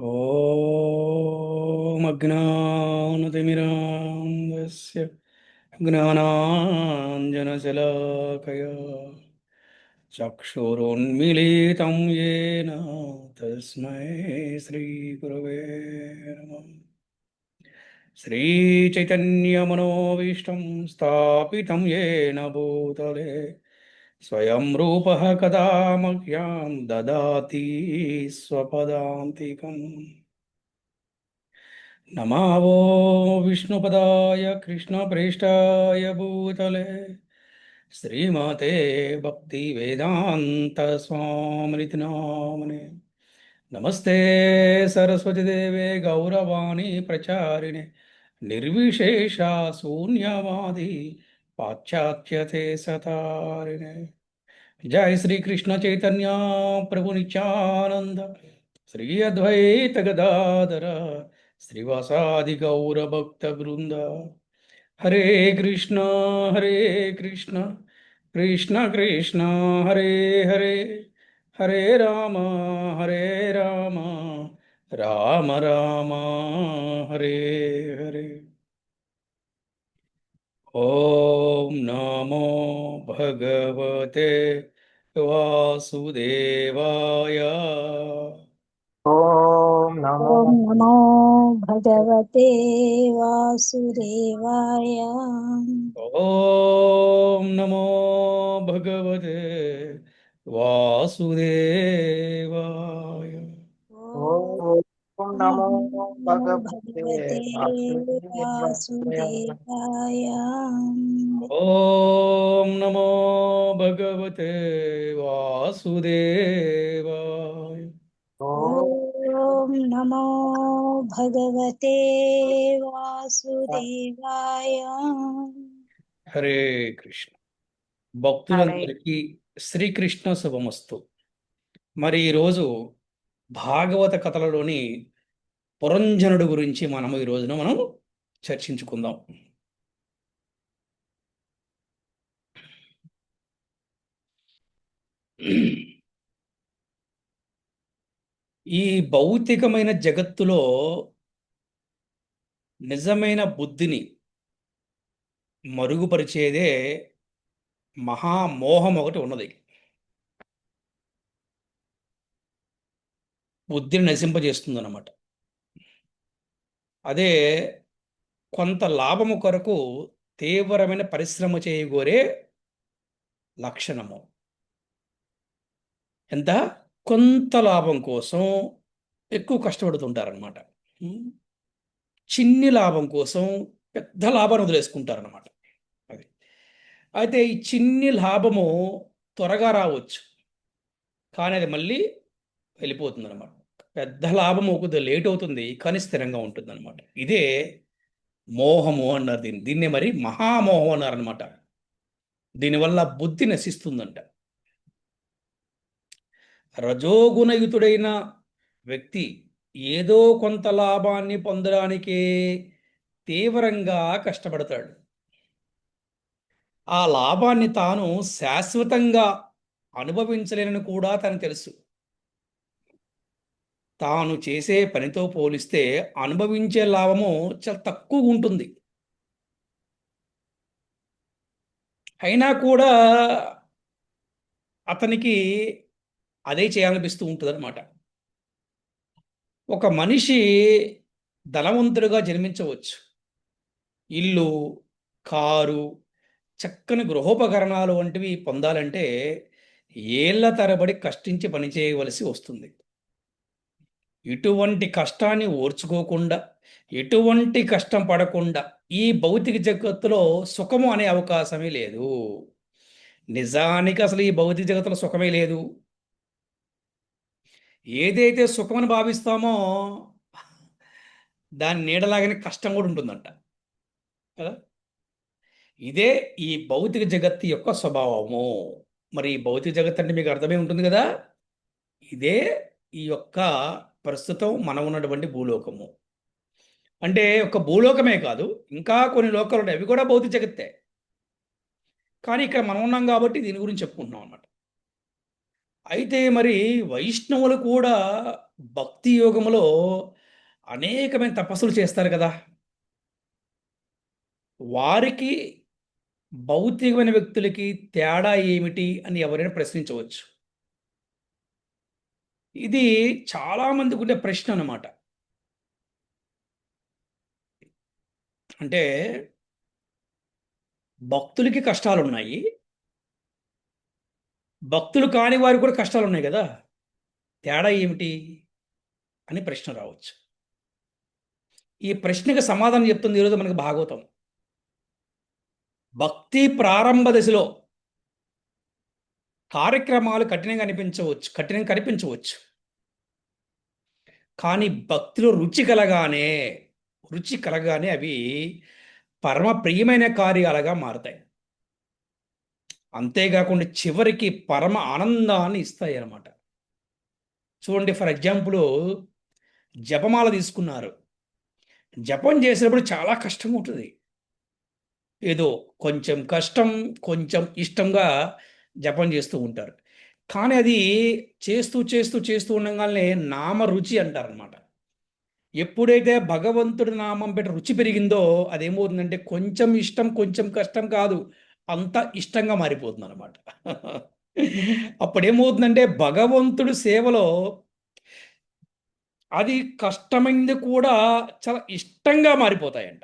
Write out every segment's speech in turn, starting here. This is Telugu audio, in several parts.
ॐ अज्ञानतिमिरान्धस्य ज्ञानाञ्जनशलाकया चक्षुरुन्मीलितं येन तस्मै श्रीगुरवे नमः। श्रीचैतन्यमनोभीष्टं स्थापितं येन भूतले स्वयं रूपः कदा मह्यं ददाति स्वपदान्तिकम्। नमावो विष्णुपदाय कृष्णप्रेष्ठाय भूतले श्रीमते भक्तिवेदान्तस्वामिनिति नामने। नमस्ते सरस्वती देवे गौरवाणी प्रचारिणे निर्विशेषा शून्यवादी पाश्चात्यते सतारिणे। जय श्री कृष्ण चैतन्य प्रभु नित्यानंद श्री अद्वैत गदाधर श्रीवासादि गौर भक्त वृंद। हरे कृष्ण कृष्ण कृष्ण कृष्ण हरे हरे हरे राम राम राम हरे हरे। ओम नमो भगवते वासुदेवाय। ॐ नमो ॐ नमो भगवते वासुदेवाय। ओम नमो भगवते वासुदेवाय। ॐ ॐ नमो नमो भगवते भगवते वासुदेवाय। वासुदेवाय। ओम नमो भगवते वासुदेवाय। ॐ नमो भगवते वासुदेवाय। हरे कृष्ण। హరే భక్తులందరికీ శ్రీకృష్ణ శుభమస్తు. మరి ఈరోజు భాగవత కథలలోని పురంజనుడు గురించి మనము ఈ రోజున మనం చర్చించుకుందాం. ఈ భౌతికమైన జగత్తులో నిజమైన బుద్ధిని మరుగుపరిచేదే మహామోహం ఒకటి ఉన్నది. బుద్ధిని నశింపజేస్తుంది అన్నమాట. అదే కొంత లాభము కొరకు తీవ్రమైన పరిశ్రమ చేయగోరే లక్షణము. ఎంత? కొంత లాభం కోసం ఎక్కువ కష్టపడుతుంటారనమాట. చిన్ని లాభం కోసం పెద్ద లాభాన్ని వదిలేసుకుంటారనమాట. అది అయితే ఈ చిన్ని లాభము త్వరగా రావచ్చు, కానీ అది మళ్ళీ వెళ్ళిపోతుంది అనమాట. పెద్ద లాభము కొద్దిగా లేట్ అవుతుంది, కానీ స్థిరంగా ఉంటుంది అనమాట. ఇదే మోహము అన్నారు. దీన్నే మరి మహామోహం అన్నారనమాట. దీనివల్ల బుద్ధి నశిస్తుందంట. రజోగుణయుతుడైన వ్యక్తి ఏదో కొంత లాభాన్ని పొందడానికే తీవ్రంగా కష్టపడతాడు. ఆ లాభాన్ని తాను శాశ్వతంగా అనుభవించలేనని కూడా తనకు తెలుసు. తాను చేసే పనితో పోలిస్తే అనుభవించే లాభము చాలా తక్కువగా ఉంటుంది. అయినా కూడా అతనికి అదే చేయాలనిపిస్తూ ఉంటుంది అనమాట. ఒక మనిషి ధనవంతుడిగా జన్మించవచ్చు. ఇల్లు, కారు, చక్కని గృహోపకరణాలు వంటివి పొందాలంటే ఏళ్ల తరబడి కష్టించి పనిచేయవలసి వస్తుంది. ఇటువంటి కష్టాన్ని ఓర్చుకోకుండా, ఎటువంటి కష్టం పడకుండా ఈ భౌతిక జగత్తులో సుఖము అనే అవకాశమే లేదు. నిజానికి అసలు ఈ భౌతిక జగత్తులో సుఖమే లేదు. ఏదైతే సుఖమని భావిస్తామో దాని నీడలాగానే కష్టం కూడా ఉంటుందంట కదా. ఇదే ఈ భౌతిక జగత్తు యొక్క స్వభావము. మరి ఈ భౌతిక జగత్ అంటే మీకు అర్థమే ఉంటుంది కదా. ఇదే ఈ యొక్క ప్రస్తుతం మనం ఉన్నటువంటి భూలోకము. అంటే ఒక భూలోకమే కాదు, ఇంకా కొన్ని లోకాలు ఉన్నాయి, అవి కూడా భౌతిక జగత్తే. కానీ ఇక్కడ మనం ఉన్నాం కాబట్టి దీని గురించి చెప్పుకుంటున్నాం అన్నమాట. అయితే మరి వైష్ణవులు కూడా భక్తి యోగములో అనేకమైన తపస్సులు చేస్తారు కదా, వారికి భౌతికమైన వ్యక్తులకి తేడా ఏమిటి అని ఎవరైనా ప్రశ్నించవచ్చు. ఇది చాలా మందికి ఉండే ప్రశ్న అన్నమాట. అంటే భక్తులకి కష్టాలు ఉన్నాయి, భక్తులు కాని వారికి కూడా కష్టాలు ఉన్నాయి కదా, తేడా ఏమిటి అని ప్రశ్న రావచ్చు. ఈ ప్రశ్నకి సమాధానం చెప్తుంది ఈరోజు మనకి భాగవతం. భక్తి ప్రారంభ దశలో కార్యక్రమాలు కఠినంగా కనిపించవచ్చు, కానీ భక్తిలో రుచి కలగానే అవి పరమ ప్రియమైన కార్యాలుగా మారతాయి. అంతేకాకుండా చివరికి పరమ ఆనందాన్ని ఇస్తాయి అన్నమాట. చూడండి, ఫర్ ఎగ్జాంపుల్ జపమాల తీసుకున్నారు. జపం చేసినప్పుడు చాలా కష్టంగా ఉంటుంది. ఏదో కొంచెం కష్టం, కొంచెం ఇష్టంగా జపం చేస్తూ ఉంటారు. కానీ అది చేస్తూ చేస్తూ చేస్తూ ఉండగానే నామ రుచి అంటారనమాట. ఎప్పుడైతే భగవంతుడి నామం పెట్టి రుచి పెరిగిందో అదేమవుతుందంటే కొంచెం ఇష్టం, కొంచెం కష్టం కాదు, అంత ఇష్టంగా మారిపోతుంది అనమాట. అప్పుడేమవుతుందంటే భగవంతుడి సేవలో అది కష్టమైంది కూడా చాలా ఇష్టంగా మారిపోతాయంట.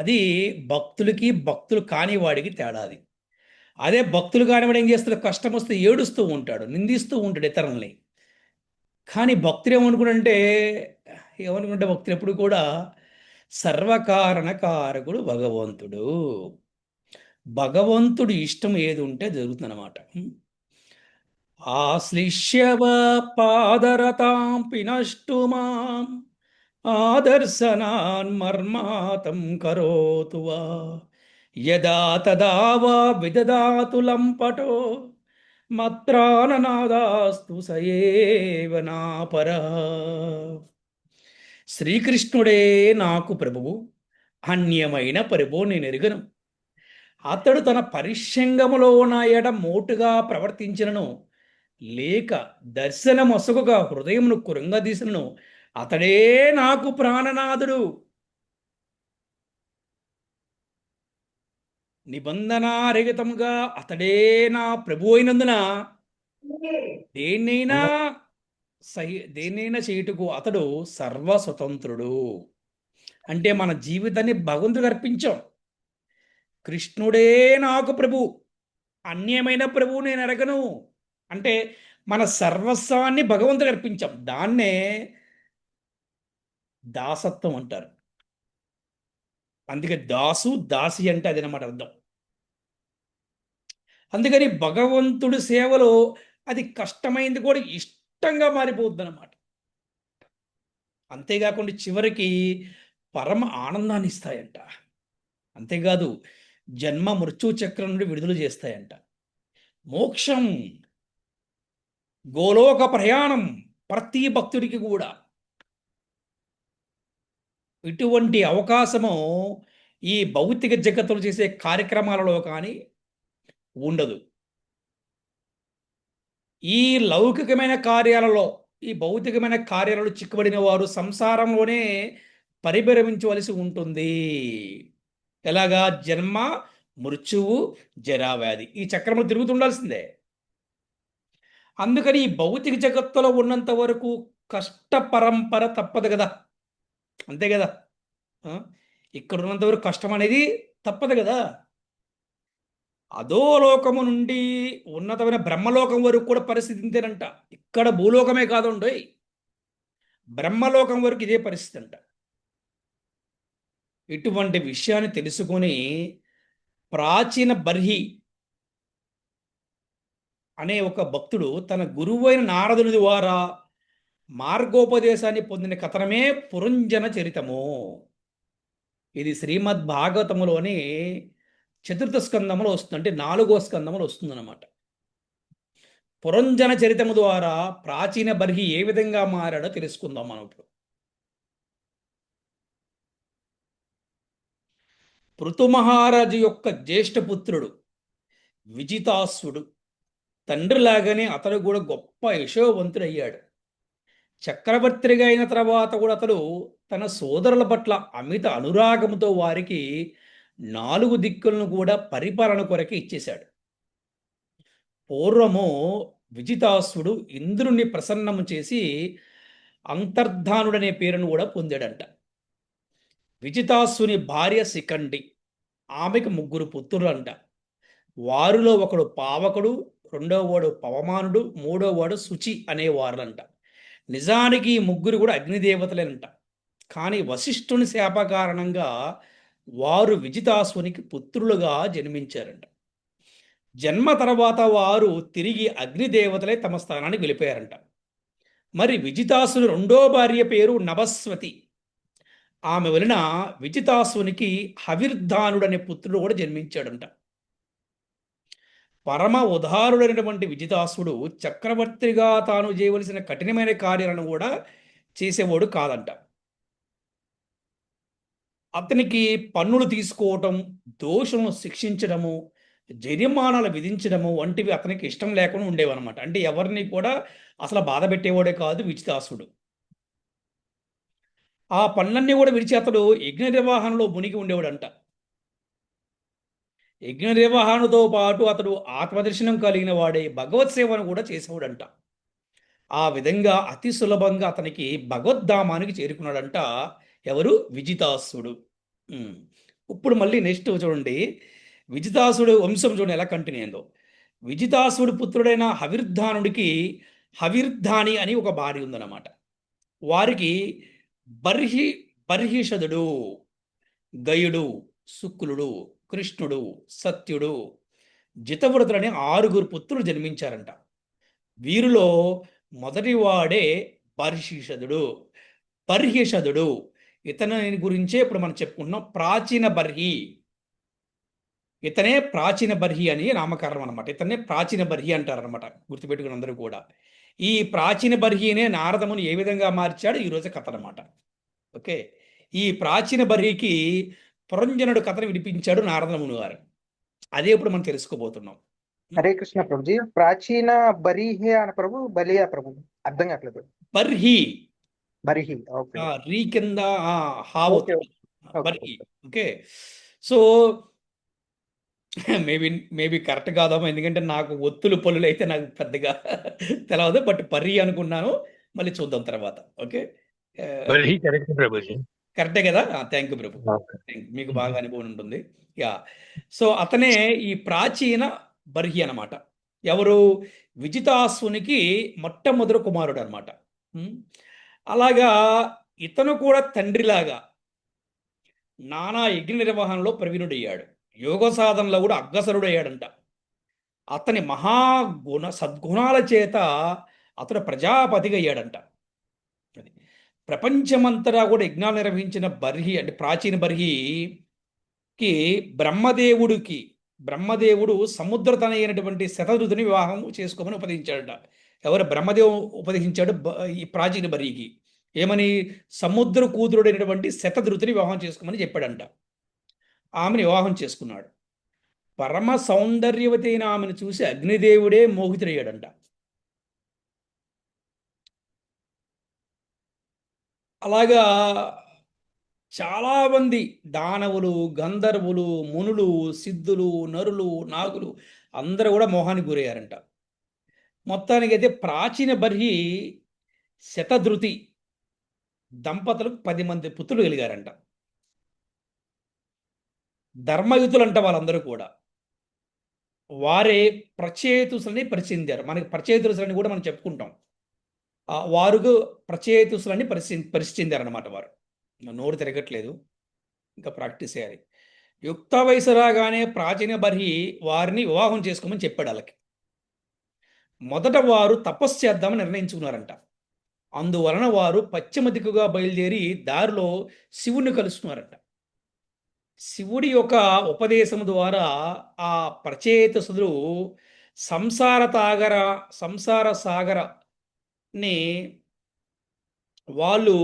అది భక్తులు కాని వాడికి తేడా అది. అదే భక్తులు కానివాడు ఏం చేస్తాడు, కష్టం వస్తే ఏడుస్తూ ఉంటాడు, నిందిస్తూ ఉంటాడు ఇతరుల్ని. కానీ భక్తులు ఏమనుకుంటే భక్తులు ఎప్పుడు కూడా సర్వకారణ కారకుడు భగవంతుడు. భగవంతుడు ఇష్టం ఏది ఉంటే జరుగుతుందన్నమాట. ఆశ్లిష్యవ పాదరతాం పినష్టు మాం ఆదర్శనాన్ మర్మాతం కరోతు వా యదా తదా వా విదదాతు లంపటో మత్రాననాదాస్తు సయేవ నాపరః. శ్రీకృష్ణుడే నాకు ప్రభువు, అన్యమైన ప్రభువు నేను ఎరుగను. అతడు తన పరిష్యంగములో నా ఎడ మోటుగా ప్రవర్తించినను, లేక దర్శనమొసగుగా హృదయమును కురంగదీసినను, అతడే నాకు ప్రాణనాథుడు. నిబంధనారహితముగా అతడే నా ప్రభు అయినందున దేన్నైనా దేన్నైనా చేయుటకు అతడు సర్వస్వతంత్రుడు. అంటే మన జీవితాన్ని భగవంతుడికి అర్పించాం. కృష్ణుడే నాకు ప్రభు, అన్యమైన ప్రభువు నేను ఎరగను అంటే మన సర్వస్వాన్ని భగవంతుడికి అర్పించాం. దాన్నే దాసత్వం అంటారు. అందుకే దాసు దాసి అంటే అదనమాట అర్థం. అందుకని భగవంతుడి సేవలో అది కష్టమైంది కూడా ఇష్టంగా మారిపోద్ది అనమాట. అంతేకాకుండా చివరికి పరమ ఆనందాన్ని ఇస్తాయంట. అంతేకాదు, జన్మ మృత్యు చక్రం నుండి విడుదల చేస్తాయంట. మోక్షం, గోలోక ప్రయాణం ప్రతి భక్తుడికి కూడా. ఇటువంటి అవకాశము ఈ భౌతిక జగత్తులు చేసే కార్యక్రమాలలో కానీ ఉండదు. ఈ లౌకికమైన కార్యాలలో, ఈ భౌతికమైన కార్యాలలో చిక్కుబడిన వారు సంసారంలోనే పరిభ్రమించవలసి ఉంటుంది. ఎలాగా? జన్మ మృత్యువు జరావ్యాధి, ఈ చక్రంలో తిరుగుతుండాల్సిందే. అందుకని ఈ భౌతిక జగత్తులో ఉన్నంత వరకు కష్ట పరంపర తప్పదు కదా. అంతే కదా, ఇక్కడ ఉన్నంత వరకు కష్టం అనేది తప్పదు కదా. అధోలోకము నుండి ఉన్నతమైన బ్రహ్మలోకం వరకు కూడా పరిస్థితి ఇంతేనంట. ఇక్కడ భూలోకమే కాదండి, బ్రహ్మలోకం వరకు ఇదే పరిస్థితి అంట. ఇటువంటి విషయాన్ని తెలుసుకొని ప్రాచీన బర్హి అనే ఒక భక్తుడు తన గురువైన నారదుని ద్వారా మార్గోపదేశాన్ని పొందిన కథనమే పురంజన చరితము. ఇది శ్రీమద్ భాగవతములోని చతుర్థ స్కందములో వస్తుంది, అంటే 4వ స్కందములో వస్తుందన్నమాట. పురంజన చరితము ద్వారా ప్రాచీన బర్హి ఏ విధంగా మారాడో తెలుసుకుందాం మనం ఇప్పుడు. పృథు మహారాజు యొక్క జ్యేష్ఠపుత్రుడు విజితాసుడు తండ్రిలాగానే అతడు కూడా గొప్ప యశోవంతుడయ్యాడు. చక్రవర్తిగా అయిన తర్వాత కూడా అతడు తన సోదరుల పట్ల అమిత అనురాగంతో వారికి 4 దిక్కులను కూడా పరిపాలన కొరకు ఇచ్చేశాడు. పూర్వము విజితాసుడు ఇంద్రుణ్ణి ప్రసన్నము చేసి అంతర్ధానుడనే పేరును కూడా పొందాడంట. విజితాసుని భార్య శిఖండి, ఆమెకు 3 పుత్రులంట. వారిలో ఒకడు పావకుడు, రెండవ వాడు పవమానుడు, మూడవ వాడు శుచి అనేవారులంట. నిజానికి ఈ 3 కూడా అగ్నిదేవతలేనంట. కానీ వశిష్ఠుని శాప కారణంగా వారు విజితాసునికి పుత్రులుగా జన్మించారంట. జన్మ తర్వాత వారు తిరిగి అగ్నిదేవతలే తమ స్థానానికి వెళ్ళిపోయారంట. మరి విజితాసుని రెండో భార్య పేరు నభస్వతి. ఆమె వలన విజితాసునికి హవిర్ధానుడనే పుత్రుడు కూడా జన్మించాడంట. పరమ ఉదారుడైనటువంటి విజితాసుడు చక్రవర్తిగా తాను చేయవలసిన కఠినమైన కార్యాలను కూడా చేసేవాడు కాదంట. అతనికి పన్నులు తీసుకోవటం, దోషులను శిక్షించడము, జరిమానాలు విధించడము వంటివి అతనికి ఇష్టం లేకుండా ఉండేవన్నమాట. అంటే ఎవరిని కూడా అసలు బాధ పెట్టేవాడే కాదు విజితాసుడు. ఆ పనులన్నీ కూడా విడిచి అతడు యజ్ఞ నిర్వహణలో మునిగి ఉండేవాడంట. యజ్ఞ నిర్వహణతో పాటు అతడు ఆత్మదర్శనం కలిగిన వాడే భగవత్ సేవను కూడా చేసేవాడంట. ఆ విధంగా అతి సులభంగా అతనికి భగవద్ధామానికి చేరుకున్నాడంట. ఎవరు? విజితాసుడు. ఇప్పుడు మళ్ళీ నెక్స్ట్ చూడండి, విజితాసుడు వంశం చూడండి ఎలా కంటిన్యూ అయిందో. విజితాసుడు పుత్రుడైన హవిర్ధానుడికి హవిర్ధాని అని ఒక భార్య ఉందన్నమాట. వారికి బర్హిషదుడు, గయుడు, శుక్లుడు, కృష్ణుడు, సత్యుడు, జితవ్రతుడని 6 పుత్రులు జన్మించారంట. వీరిలో మొదటివాడే బర్హిషదుడు. ఇతని గురించే ఇప్పుడు మనం చెప్పుకుంటున్నాం. ప్రాచీన బర్హి, ఇతనే ప్రాచీన బర్హి అని నామకరణం అనమాట. ఇతనే ప్రాచీన బర్హి అంటారనమాట. గుర్తుపెట్టుకుని అందరూ కూడా. ఈ ప్రాచీన బర్హినే నారదముని ఏ విధంగా మార్చాడు ఈరోజు కథ అనమాట. ఓకే, ఈ ప్రాచీన బర్హికి పురంజనుడు కథను వినిపించాడు నారదముని గారు. అదే ఇప్పుడు మనం తెలుసుకోబోతున్నాం. హరే కృష్ణ ప్రభుజీ. ప్రాచీన బరిహే అని ప్రభు, బలియా ప్రభు, అర్థం కావట్లేదు. బర్హి, బరిహి. ఓకే రీ కింద హావు, ఓకే బర్హి. ఓకే, సో మేబీ కరెక్ట్ కాదామో, ఎందుకంటే నాకు ఒత్తులు పొల్లులు అయితే నాకు పెద్దగా తెలియదు. బట్ పర్రి అనుకున్నాను, మళ్ళీ చూద్దాం తర్వాత. Okay, బర్హి correct Prabhuji. కరెక్టే కదా? థ్యాంక్ యూ ప్రభు. మీకు బాగా అనుభవం ఉంటుంది. యా, సో అతనే ఈ ప్రాచీన బర్హి అనమాట. ఎవరు? విజితాసునికి మొట్టమొదటి కుమారుడు అనమాట. అలాగా ఇతను కూడా తండ్రిలాగా నానా యజ్ఞ నిర్వహణలో ప్రవీణుడయ్యాడు. యోగ సాధనలో కూడా అగ్రసరుడు అయ్యాడంట. అతని సద్గుణాల చేత అతడు ప్రజాపతిగా అయ్యాడంట. అది ప్రపంచమంతటా కూడా యజ్ఞాలు నిర్వహించిన బర్హి, అంటే ప్రాచీన బర్హికి బ్రహ్మదేవుడు సముద్రతనైనటువంటి శతధృతిని వివాహం చేసుకోమని ఉపదేశించాడట. ఎవరు? బ్రహ్మదేవు ఉపదేశించాడు ఈ ప్రాచీన బర్హికి. ఏమని? సముద్ర కూతురుడైనటువంటి శతధృతిని వివాహం చేసుకోమని చెప్పాడంట. ఆమెను వివాహం చేసుకున్నాడు. పరమ సౌందర్యవతి అయిన ఆమెను చూసి అగ్నిదేవుడే మోహితుడయ్యాడంట. అలాగా చాలామంది దానవులు, గంధర్వులు, మునులు, సిద్ధులు, నరులు, నాగులు అందరూ కూడా మోహానికి గురయ్యారంట. మొత్తానికైతే ప్రాచీన బర్హి శతధృతి దంపతులకు 10 మంది పుత్రులు కలిగారంట. ధర్మయుతులు అంట వాళ్ళందరూ కూడా. వారే ప్రచేతుసులని పరిచిందారు. మనకి ప్రచేతుసులని కూడా మనం చెప్పుకుంటాం. వారు ప్రచేతుసులని పరిచిందారనమాట. వారు నోరు తిరగట్లేదు, ఇంకా ప్రాక్టీస్ చేయాలి. యుక్త వయసు రాగానే ప్రాచీన బర్హి వారిని వివాహం చేసుకోమని చెప్పాడు వాళ్ళకి. మొదట వారు తపస్సు చేద్దామని నిర్ణయించుకున్నారంట. అందువలన వారు పశ్చిమ దిక్కుగా బయలుదేరి దారిలో శివుణ్ణి కలుస్తున్నారంట. శివుడి యొక్క ఉపదేశం ద్వారా ఆ ప్రచేతసులు సంసార సాగరని వాళ్ళు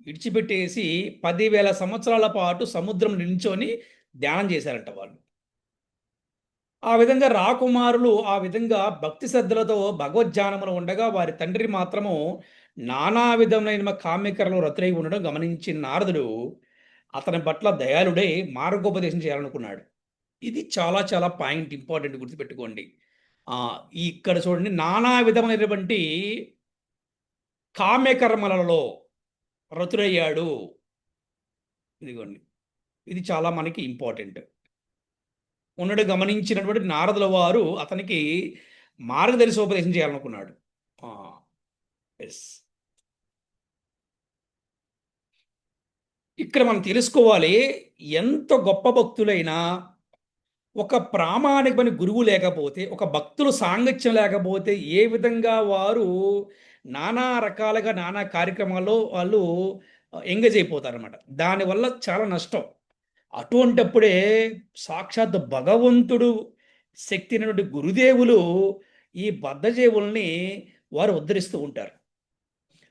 విడిచిపెట్టేసి 10,000 సంవత్సరాల పాటు సముద్రం నిల్చొని ధ్యానం చేశారంట వాళ్ళు. ఆ విధంగా రాకుమారులు ఆ విధంగా భక్తి శ్రద్ధలతో భగవద్ధ్యానములు ఉండగా వారి తండ్రి మాత్రము నానా విధములైన కామ్యకరలు రతులై ఉండడం గమనించిన నారదుడు అతని పట్ల దయాళుడై మార్గోపదేశం చేయాలనుకున్నాడు. ఇది చాలా చాలా పాయింట్ ఇంపార్టెంట్, గుర్తుపెట్టుకోండి. ఆ, ఇక్కడ చూడండి, నానా విధమైనటువంటి కామ్యకర్మలలో రతుడయ్యాడు. ఇదిగోండి, ఇది చాలా మనకి ఇంపార్టెంట్. ఉన్నడు గమనించినటువంటి నారదుల వారు అతనికి మార్గదర్శోపదేశం చేయాలనుకున్నాడు. ఎస్, ఇక్కడ మనం తెలుసుకోవాలి, ఎంత గొప్ప భక్తులైనా ఒక ప్రామాణికమైన గురువు లేకపోతే, ఒక భక్తుల సాంగత్యం లేకపోతే ఏ విధంగా వారు నానా రకాలుగా నానా కార్యక్రమాల్లో వాళ్ళు ఎంగేజ్ అయిపోతారన్నమాట. దానివల్ల చాలా నష్టం. అటువంటప్పుడే సాక్షాత్ భగవంతుడు శక్తి అయినటువంటి గురుదేవులు ఈ బద్ధజీవుల్ని వారు ఉద్ధరిస్తూ ఉంటారు.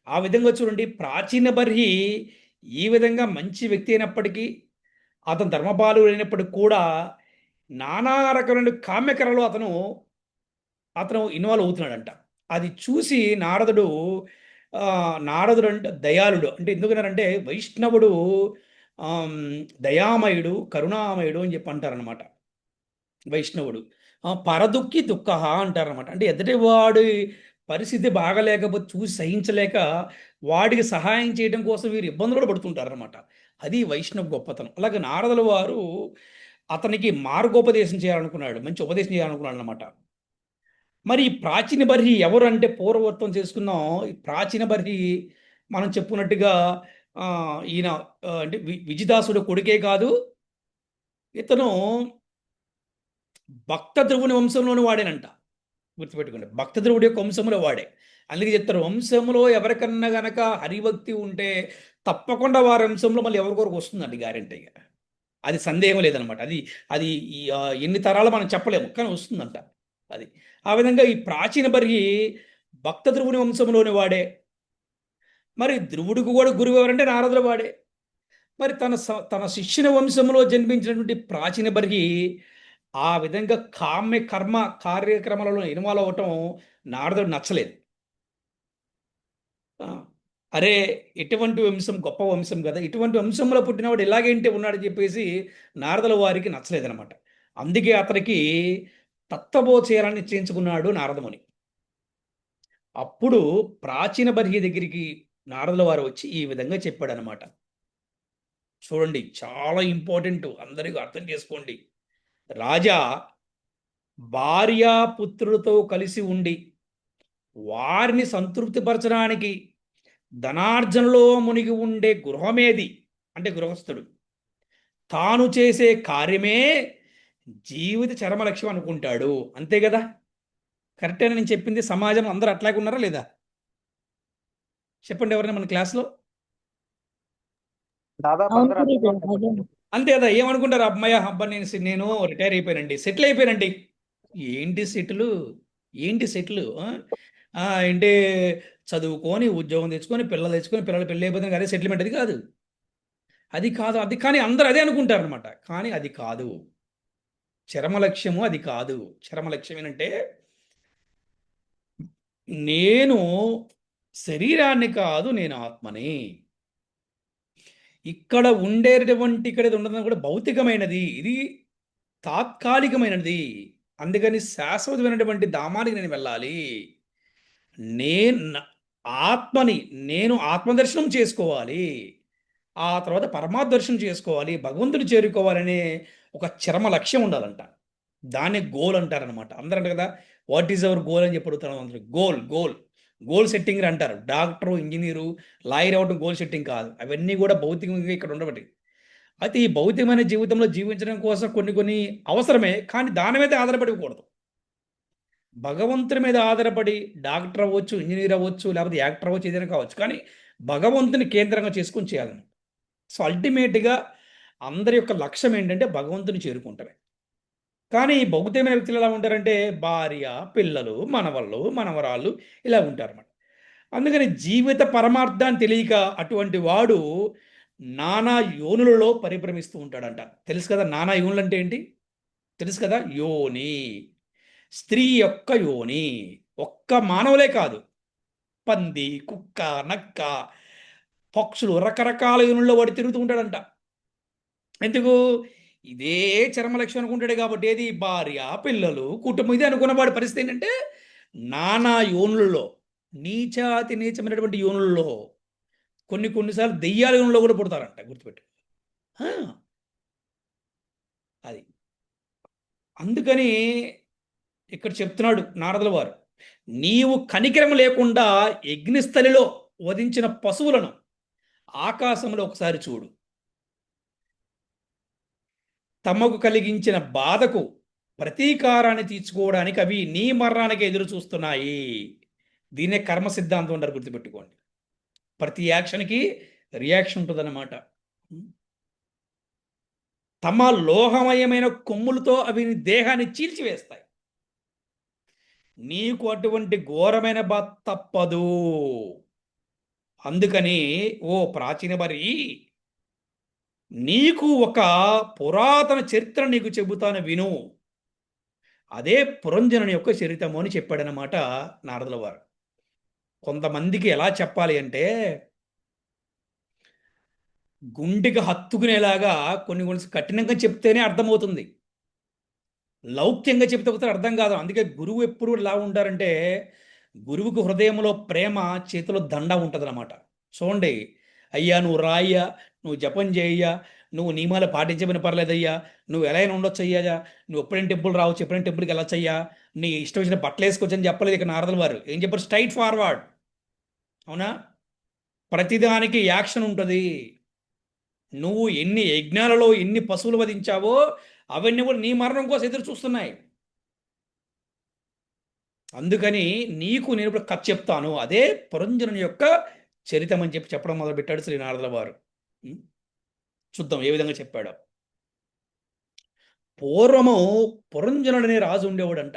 ఆ విధంగా చూడండి, ప్రాచీన బర్హి ఈ విధంగా మంచి వ్యక్తి అయినప్పటికీ, అతను ధర్మపాలు అయినప్పటికీ కూడా నానా రకమైన కామ్యకరలో అతను ఇన్వాల్వ్ అవుతున్నాడంట. అది చూసి నారదుడు అంటే దయాళుడు, అంటే ఎందుకన్నారంటే వైష్ణవుడు దయామయుడు, కరుణామయుడు అని చెప్పి అంటారనమాట. వైష్ణవుడు పరదుఃఖి దుఃఖ అంటారనమాట. అంటే ఎదుటి వాడి పరిస్థితి బాగలేకపోతే చూసి సహించలేక వాడికి సహాయం చేయడం కోసం వీరు ఇబ్బందులు కూడా పడుతుంటారనమాట. అది వైష్ణవ గొప్పతనం. అలాగే నారదుల వారు అతనికి మార్గోపదేశం చేయాలనుకున్నాడు, మంచి ఉపదేశం చేయాలనుకున్నాడు అనమాట. మరి ఈ ప్రాచీన బర్హి ఎవరు అంటే పూర్వవర్తం చేసుకుందాం. ఈ ప్రాచీన బర్హి మనం చెప్పుకున్నట్టుగా ఈయన అంటే విజిదాసుడు కొడుకే కాదు, ఇతను భక్త ధ్రువుని వంశంలోని వాడేనంట. గుర్తుపెట్టుకోండి, భక్త ధ్రువుడి యొక్క వంశంలో వాడే. అందుకే చెప్తారు, వంశంలో ఎవరికన్నా గనక హరిభక్తి ఉంటే తప్పకుండా వారి వంశంలో మళ్ళీ ఎవరికొరకు వస్తుందండి, గ్యారెంటీగా. అది సందేహం లేదనమాట. అది ఎన్ని తరాలు మనం చెప్పలేము, కానీ వస్తుందంట. అది ఆ విధంగా ఈ ప్రాచీన బర్హి భక్త ధ్రువుని వంశంలోని వాడే. మరి ధ్రువుడికి కూడా గురువు ఎవరంటే నారదుల వాడే. మరి తన శిష్యుని వంశంలో జన్మించినటువంటి ప్రాచీన బర్హి ఆ విధంగా కామ్య కర్మ కార్యక్రమాలలో ఇన్వాల్వ్ అవ్వటం నారదుడు నచ్చలేదు. అరే, ఎటువంటి వంశం, గొప్ప వంశం కదా, ఇటువంటి వంశంలో పుట్టినవాడు ఇలాగేంటి ఉన్నాడని చెప్పేసి నారదుల వారికి నచ్చలేదనమాట. అందుకే అతనికి తత్వబోధ చేయాలని నిశ్చయించుకున్నాడు నారదముని. అప్పుడు ప్రాచీన బర్హి దగ్గరికి నారదుల వారు వచ్చి ఈ విధంగా చెప్పాడనమాట. చూడండి, చాలా ఇంపార్టెంట్, అందరికీ అర్థం చేసుకోండి. రాజా భార్యాపుత్రులతో కలిసి ఉండి వారిని సంతృప్తిపరచడానికి ధనార్జనలో మునిగి ఉండే గృహమేది అంటే గృహస్థుడు తాను చేసే కార్యమే జీవిత చరమ లక్ష్యం అనుకుంటాడు. అంతే కదా? కరెక్టేనా నేను చెప్పింది? సమాజం అందరూ అట్లాగే ఉన్నారా లేదా? చెప్పండి ఎవరైనా మన క్లాస్లో. దాదాపు అవును అందరూ అర్థం గురుజీ, అవుతుంది. అదే. అంతే కదా? ఏమనుకుంటారు, అమ్మాయి అబ్బా నేను రిటైర్ అయిపోయానండి, సెటిల్ అయిపోయానండి. ఏంటి సెటిల్ అంటే చదువుకొని ఉద్యోగం తెచ్చుకొని పిల్లలు తెచ్చుకొని పిల్లలు పెళ్ళి అయిపోతుంది, అదే సెటిల్మెంట్. అది కాదు. కానీ అందరూ అదే అనుకుంటారు అనమాట. కానీ అది కాదు, చరమ లక్ష్యము అది కాదు. చరమ లక్ష్యం ఏంటంటే, నేను శరీరాన్ని కాదు, నేను ఆత్మని. ఇక్కడ ఉండేటువంటి ఇక్కడ ఉండడం కూడా భౌతికమైనది, ఇది తాత్కాలికమైనది. అందుకని శాశ్వతమైనటువంటి ధామానికి నేను వెళ్ళాలి. నేను ఆత్మదర్శనం చేసుకోవాలి, ఆ తర్వాత పరమాత్మ దర్శనం చేసుకోవాలి, భగవంతుని చేరుకోవాలనే ఒక చరమ లక్ష్యం ఉండాలంట. దాన్ని గోల్ అంటారనమాట. అందరూ అంటారు కదా, వాట్ ఈజ్ అవర్ గోల్ అని చెప్పి అడుగుతారు అందరూ. గోల్ సెట్టింగ్ అంటారు. డాక్టరు, ఇంజనీరు, లాయర్ అవ్వడం గోల్ సెట్టింగ్ కాదు. అవన్నీ కూడా భౌతికంగా ఇక్కడ ఉండబట్టి. అయితే ఈ భౌతికమైన జీవితంలో జీవించడం కోసం కొన్ని అవసరమే, కానీ దాని మీద ఆధారపడకూడదు. భగవంతుని మీద ఆధారపడి డాక్టర్ అవ్వచ్చు, ఇంజనీర్ అవ్వచ్చు, లేకపోతే యాక్టర్ అవ్వచ్చు, ఏదైనా కావచ్చు, కానీ భగవంతుని కేంద్రంగా చేసుకొని చేయాలని. సో అల్టిమేట్గా అందరి యొక్క లక్ష్యం ఏంటంటే భగవంతుని చేరుకుంటమే. కానీ భౌతికమైన వ్యక్తులు ఎలా ఉంటారంటే భార్య, పిల్లలు, మనవళ్ళు, మనవరాళ్ళు ఇలా ఉంటారన్నమాట. అందుకని జీవిత పరమార్థాన్ని తెలియక అటువంటి వాడు నానా యోనులలో పరిభ్రమిస్తూ ఉంటాడంట. తెలుసు కదా నానా యోనులు అంటే ఏంటి? తెలుసు కదా, యోని. స్త్రీ యొక్క యోని. ఒక్క మానవులే కాదు, పంది, కుక్క, నక్క, పక్షులు రకరకాల యోనుల్లో వాడు తిరుగుతూ ఉంటాడంట. ఎందుకు? ఇదే చర్మ లక్షణం అనుకుంటాడు కాబట్టి. ఏది? భార్య, పిల్లలు, కుటుంబం, ఇదే అనుకున్న వాడి పరిస్థితి ఏంటంటే నానా యోనులలో, నీచాతి నీచమైనటువంటి యోనులలో, కొన్నిసార్లు దెయ్యాల యోనుల్లో కూడా పుడతారంట. గుర్తుపెట్టు. ఆ, అది అందుకని ఇక్కడ చెప్తున్నాడు నారదుల వారు, నీవు కనికరం లేకుండా యజ్ఞస్థలిలో వధించిన పశువులను ఆకాశంలో ఒకసారి చూడు. తమకు కలిగించిన బాధకు ప్రతీకారాన్ని తీర్చుకోవడానికి అవి నీ మరణానికి ఎదురు చూస్తున్నాయి. దీన్నే కర్మ సిద్ధాంతం అంటారు, గుర్తుపెట్టుకోండి. ప్రతి యాక్షన్కి రియాక్షన్ ఉంటుందన్నమాట. తమ లోహమయమైన కొమ్ములతో అవి నీ దేహాన్ని చీల్చివేస్తాయి. నీకు అటువంటి ఘోరమైన బాధ తప్పదు. అందుకని ఓ ప్రాచీన బరి, నీకు ఒక పురాతన చరిత్ర నీకు చెబుతాను, విను. అదే పురంజనుని యొక్క చరిత్రము అని చెప్పాడనమాట నారదుల వారు. కొంతమందికి ఎలా చెప్పాలి అంటే గుండెకి హత్తుకునేలాగా కొన్ని కఠినంగా చెప్తేనే అర్థమవుతుంది. లౌక్యంగా చెప్తే అర్థం కాదు. అందుకే గురువు ఎప్పుడు ఎలా ఉంటారంటే, గురువుకు హృదయంలో ప్రేమ, చేతిలో దండ ఉంటుందన్నమాట. చూడండి, అయ్యా నువ్వు రాయ్యా, నువ్వు జపం చేయయ్యా, నువ్వు నియమాలు పాటించమని పర్లేదయ్యా, నువ్వు ఎలా అయినా ఉండొచ్చు అయ్యా, నువ్వు ఎప్పుడైనా టెంపుల్ రావచ్చు, ఎప్పుడైనా టెంపుల్కి వెళ్ళొచ్చయ్యా, నీ ఇష్టం వచ్చిన బట్టలు వేసుకోవచ్చు అని చెప్పలేదు ఇక నారదుల వారు. ఏం చెప్పారు? Straight forward. అవునా? ప్రతిదానికి యాక్షన్ ఉంటుంది. నువ్వు ఎన్ని యజ్ఞాలలో ఎన్ని పశువులు వధించావో అవన్నీ కూడా నీ మరణం కోసం ఎదురు చూస్తున్నాయి. అందుకని నీకు నేను ఇప్పుడు కథ చెప్తాను, అదే పురంజనుని యొక్క చరితం అని చెప్పడం మొదలుపెట్టాడు శ్రీ నారదుల వారు. చూద్దాం ఏ విధంగా చెప్పాడో. పూర్వము పురంజనుడనే రాజు ఉండేవాడంట.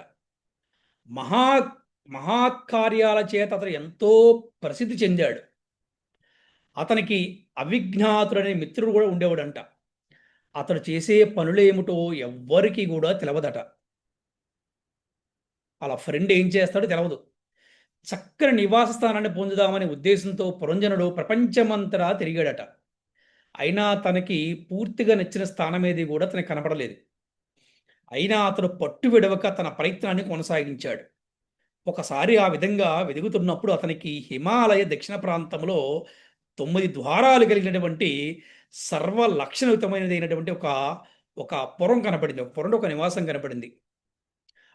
మహాకార్యాల చేత అతను ఎంతో ప్రసిద్ధి చెందాడు. అతనికి అవిజ్ఞాతుడనే మిత్రుడు కూడా ఉండేవాడంట. అతడు చేసే పనులేమిటో ఎవ్వరికీ కూడా తెలవదట. అలా ఫ్రెండ్ ఏం చేస్తాడో తెలవదు. చక్కని నివాస స్థానాన్ని పొందుదామనే ఉద్దేశంతో పురంజనుడు ప్రపంచమంతటా తిరిగాడట. అయినా తనకి పూర్తిగా నచ్చిన స్థానం ఏది కూడా తనకి కనపడలేదు. అయినా అతడు పట్టు విడవక తన ప్రయత్నాన్ని కొనసాగించాడు. ఒకసారి ఆ విధంగా వెదుగుతున్నప్పుడు అతనికి హిమాలయ దక్షిణ ప్రాంతంలో 9 ద్వారాలు కలిగినటువంటి సర్వలక్షణయుతమైనదైనటువంటి ఒక పురం కనపడింది. ఒక పురంలో ఒక నివాసం కనపడింది.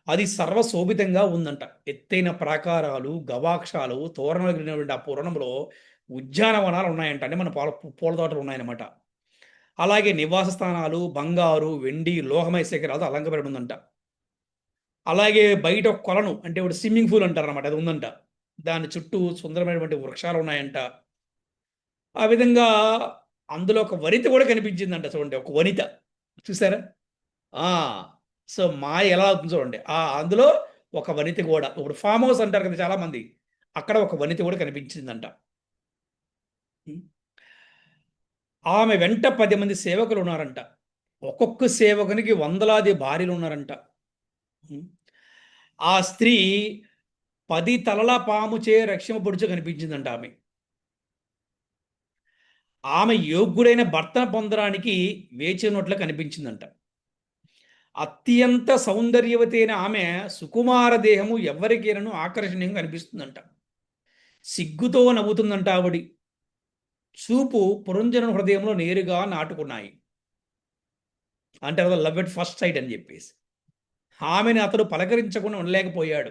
అది సర్వశోభితంగా ఉందంట. ఎత్తైన ప్రాకారాలు, గవాక్షాలు, తోరణాలు కలిగినటువంటి ఆ పురంలో ఉద్యానవనాలు ఉన్నాయంట. అంటే మన పూల తోటలు ఉన్నాయన్నమాట. అలాగే నివాస స్థానాలు బంగారు, వెండి, లోహమయ శేఖరాలతో అలంకరణ ఉందంట. అలాగే బయట ఒక కొలను, అంటే ఒక స్విమ్మింగ్ పూల్ అంటారు అనమాట, అది ఉందంట. దాని చుట్టూ సుందరమైనటువంటి వృక్షాలు ఉన్నాయంట. ఆ విధంగా అందులో ఒక వనిత కూడా కనిపించిందంట. చూడండి, ఒక వనిత చూసారా? సో మాయ ఎలా అవుతుంది చూడండి. అందులో ఒక వనిత కూడా, ఇప్పుడు ఫామ్ హౌస్ అంటారు కదా చాలా మంది, అక్కడ ఒక వనిత కూడా కనిపించిందంట. ఆమె వెంట 10 మంది సేవకులు ఉన్నారంట. ఒక్కొక్క సేవకునికి వందలాది భార్యలు ఉన్నారంట. ఆ స్త్రీ 10 తలల పాముచే రక్షింపబడుచు కనిపించిందంట. ఆమె యోగ్యుడైన భర్తను పొందడానికి వేచి ఉన్నట్లు కనిపించిందంట. అత్యంత సౌందర్యవతి అయిన ఆమె సుకుమార దేహము ఎవరికైనా ఆకర్షణీయంగా కనిపిస్తుందంట. సిగ్గుతో నవ్వుతుందంట. ఆవిడి చూపు పురంజనుని హృదయంలో నేరుగా నాటుకున్నాయి. అంటే లవ్ ఎట్ ఫస్ట్ సైట్ అని చెప్పేసి ఆమెను అతడు పలకరించకుండా ఉండలేకపోయాడు.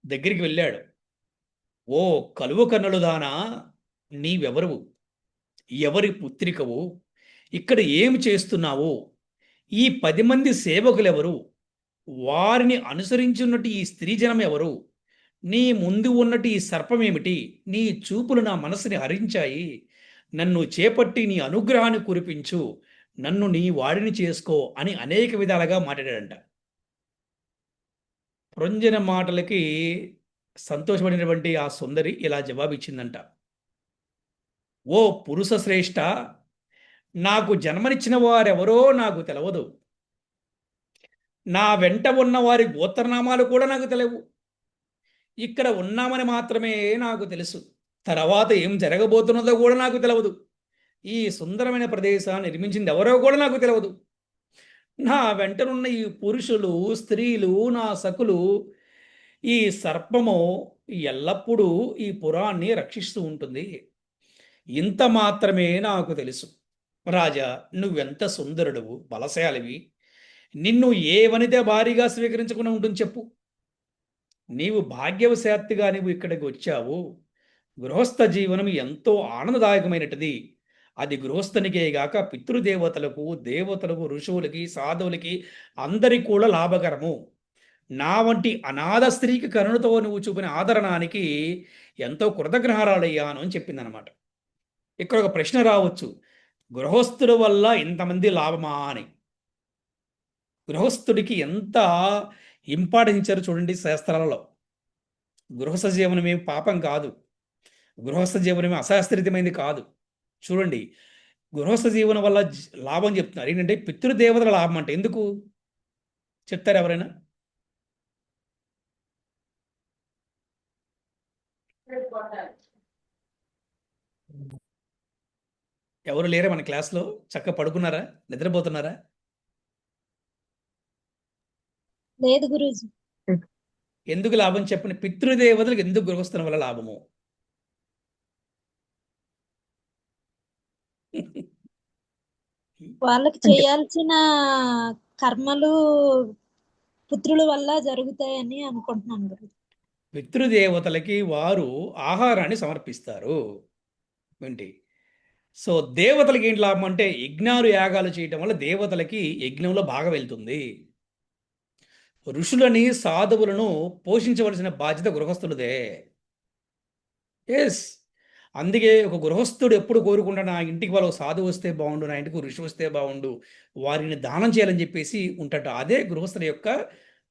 దగ్గరికి వెళ్ళాడు. ఓ కలువ కన్నులుదానా, నీవెవరువు? ఎవరి పుత్రికవు? ఇక్కడ ఏమి చేస్తున్నావు? ఈ 10 మంది సేవకులెవరు? వారిని అనుసరించున్నట్టు ఈ స్త్రీ జనం ఎవరు? నీ ముందు ఉన్నట్టు ఈ సర్పమేమిటి? నీ చూపులు నా మనసుని హరించాయి. నన్ను చేపట్టి నీ అనుగ్రహాన్ని కురిపించు, నన్ను నీ వాడిని చేసుకో అని అనేక విధాలుగా మాట్లాడాడంట. పురంజన మాటలకి సంతోషపడినటువంటి ఆ సుందరి ఇలా జవాబిచ్చిందంట. ఓ పురుష శ్రేష్ఠ, నాకు జన్మనిచ్చిన వారెవరో నాకు తెలవదు. నా వెంట ఉన్న వారి గోత్రనామాలు కూడా నాకు తెలియవు. ఇక్కడ ఉన్నామని మాత్రమే నాకు తెలుసు. తర్వాత ఏం జరగబోతున్నదో కూడా నాకు తెలియదు. ఈ సుందరమైన ప్రదేశాన్ని నిర్మించింది ఎవరో కూడా నాకు తెలియదు. నా వెంటనున్న ఈ పురుషులు, స్త్రీలు, నా సకులు, ఈ సర్పము ఎల్లప్పుడూ ఈ పురాన్ని రక్షిస్తూ ఉంటుంది. ఇంత మాత్రమే నాకు తెలుసు. రాజా, నువ్వెంత సుందరుడువు, బలశాలివి. నిన్ను ఏ వనిత భారీగా స్వీకరించకుండా ఉంటుంది చెప్పు. నీవు భాగ్యవశాత్తుగా నీవు ఇక్కడికి వచ్చావు. గృహస్థ జీవనం ఎంతో ఆనందదాయకమైనటిది. అది గృహస్థనికే గాక పితృదేవతలకు, దేవతలకు, ఋషువులకి, సాధువులకి అందరికీ కూడా లాభకరము. నా వంటి అనాథ స్త్రీకి కరుణతో నువ్వు చూపిన ఆదరణానికి ఎంతో కృతజ్ఞారాలయ్యాను అని చెప్పిందనమాట. ఇక్కడ ఒక ప్రశ్న రావచ్చు, గృహస్థుడి వల్ల ఇంతమంది లాభమా అని. గృహస్థుడికి ఎంత ఇంపార్టెన్స్ ఇచ్చారు చూడండి శాస్త్రాలలో. గృహస్థ జీవనం ఏమి పాపం కాదు, గృహస్థ జీవనం అశాస్త్రీయమైనది కాదు. చూడండి, గృహస్థ జీవనం వల్ల లాభం చెప్తున్నారు. ఏంటంటే పితృదేవతల లాభం. అంటే ఎందుకు చెప్తారు ఎవరైనా? ఎవరు లేరా మన క్లాస్లో? చక్కగా పడుకున్నారా, నిద్రపోతున్నారా? లేదు గురూజీ. ఎందుకు లాభం చెప్పండి? పితృదేవతలకు ఎందుకు గృహస్థుల వల్ల లాభము? వాళ్ళకి చేయాల్సిన కర్మలు పుత్రుల వల్ల జరుగుతాయని అనుకుంటున్నాను గురూజీ. పితృదేవతలకి వారు ఆహారాన్ని సమర్పిస్తారు. ఏంటి? సో దేవతలకి ఏంటి లాభం అంటే యజ్ఞాలు యాగాలు చేయటం వల్ల దేవతలకి యజ్ఞంలో బాగా వెళ్తుంది. ఋషులని, సాధువులను పోషించవలసిన బాధ్యత గృహస్థులదే. ఎస్, అందుకే ఒక గృహస్థుడు ఎప్పుడు కోరుకుంటా నా ఇంటికి వాళ్ళు సాధువు వస్తే బాగుండు, నా ఇంటికి ఋషి వస్తే బాగుండు, వారిని దానం చేయాలని చెప్పేసి ఉంటాడు. అదే గృహస్థుల యొక్క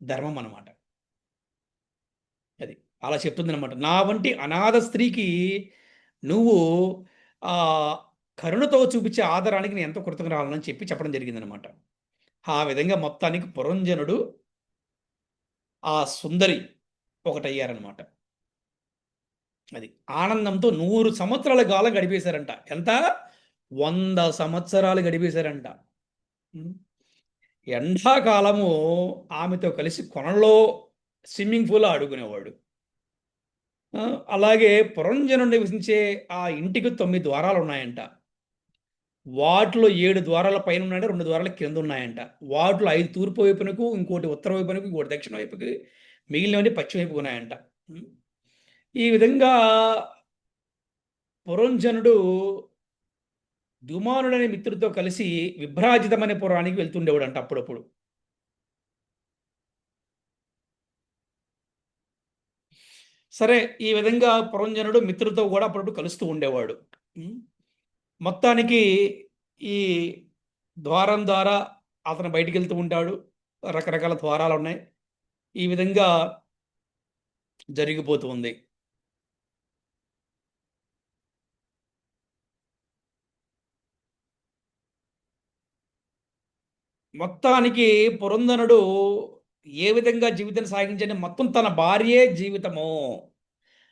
ధర్మం అన్నమాట. అది అలా చెప్తుంది అనమాట. నా వంటి అనాథ స్త్రీకి నువ్వు కరుణతో చూపించే ఆదరానికి నేను ఎంతో కృతజ్ఞరాలని చెప్పి చెప్పడం జరిగిందనమాట. ఆ విధంగా మొత్తానికి పురంజనుడు, ఆ సుందరి ఒకటయ్యారనమాట. అది ఆనందంతో 100 సంవత్సరాల కాలం గడిపేశారంట. ఎంత? 100 సంవత్సరాలు గడిపేశారంట. ఎండాకాలము ఆమెతో కలిసి కొనలో స్విమ్మింగ్ పూల్ ఆడుకునేవాడు. అలాగే పురంజనుడు నివసించే ఆ ఇంటికి 9 ద్వారాలు ఉన్నాయంట. వాటిలో 7 ద్వారాల పైన ఉన్నాయంట, 2 ద్వారాల కింద ఉన్నాయంట. వాటిలో 5 తూర్పు వైపునకు, ఇంకోటి ఉత్తర వైపునకు, ఇంకోటి దక్షిణ వైపుకి, మిగిలినవన్నీ పశ్చిమ వైపుకు ఉన్నాయంట. ఈ విధంగా పురంజనుడు దుమానుడనే మిత్రుడితో కలిసి విభ్రాజితమనే పురానికి వెళ్తుండేవాడు అంట అప్పుడప్పుడు. సరే, ఈ విధంగా పురంజనుడు మిత్రుడితో కూడా అప్పుడప్పుడు కలుస్తూ ఉండేవాడు. మొత్తానికి ఈ ద్వారం ద్వారా అతను బయటికి వెళ్తూ ఉంటాడు. రకరకాల ద్వారాలు ఉన్నాయి. ఈ విధంగా జరిగిపోతూ ఉంది. మొత్తానికి పురంధనుడు ఏ విధంగా జీవితాన్ని సాగించండి, మొత్తం తన భార్యే జీవితము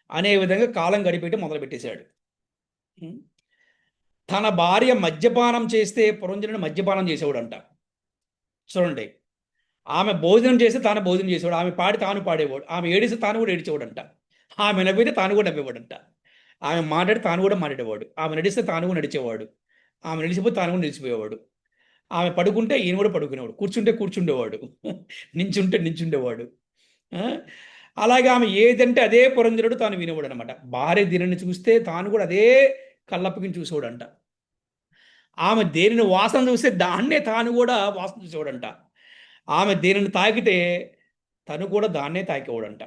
అనే విధంగా కాలం గడిపేయటం మొదలుపెట్టేశాడు. తన భార్య మద్యపానం చేస్తే పురంజనుడు మద్యపానం చేసేవాడంట. చూడండి, ఆమె భోజనం చేస్తే తాను భోజనం చేసేవాడు, ఆమె పాడి తాను పాడేవాడు, ఆమె ఏడిస్తే తాను కూడా ఏడిచేవాడంట, ఆమె నవ్వితే తాను కూడా నవ్వేవాడంట, ఆమె మాట్లాడి తాను కూడా మాట్లాడేవాడు, ఆమె నడిస్తే తాను కూడా నడిచేవాడు, ఆమె నడిచిపోతే తాను కూడా నిలిచిపోయేవాడు, ఆమె పడుకుంటే ఈయన కూడా పడుకునేవాడు, కూర్చుంటే కూర్చుండేవాడు, నించుంటే నించుండేవాడు. అలాగే ఆమె ఏదంటే అదే పురంజనుడు తాను వినేవాడు అనమాట. భార్య దీనిని చూస్తే తాను కూడా అదే కళ్ళప్పకి చూసేవాడంట. ఆమె దేనిని వాసన చూస్తే దాన్నే తాను కూడా వాసన చూసేవాడంట. ఆమె దేనిని తాకితే తను కూడా దాన్నే తాకేవాడంట.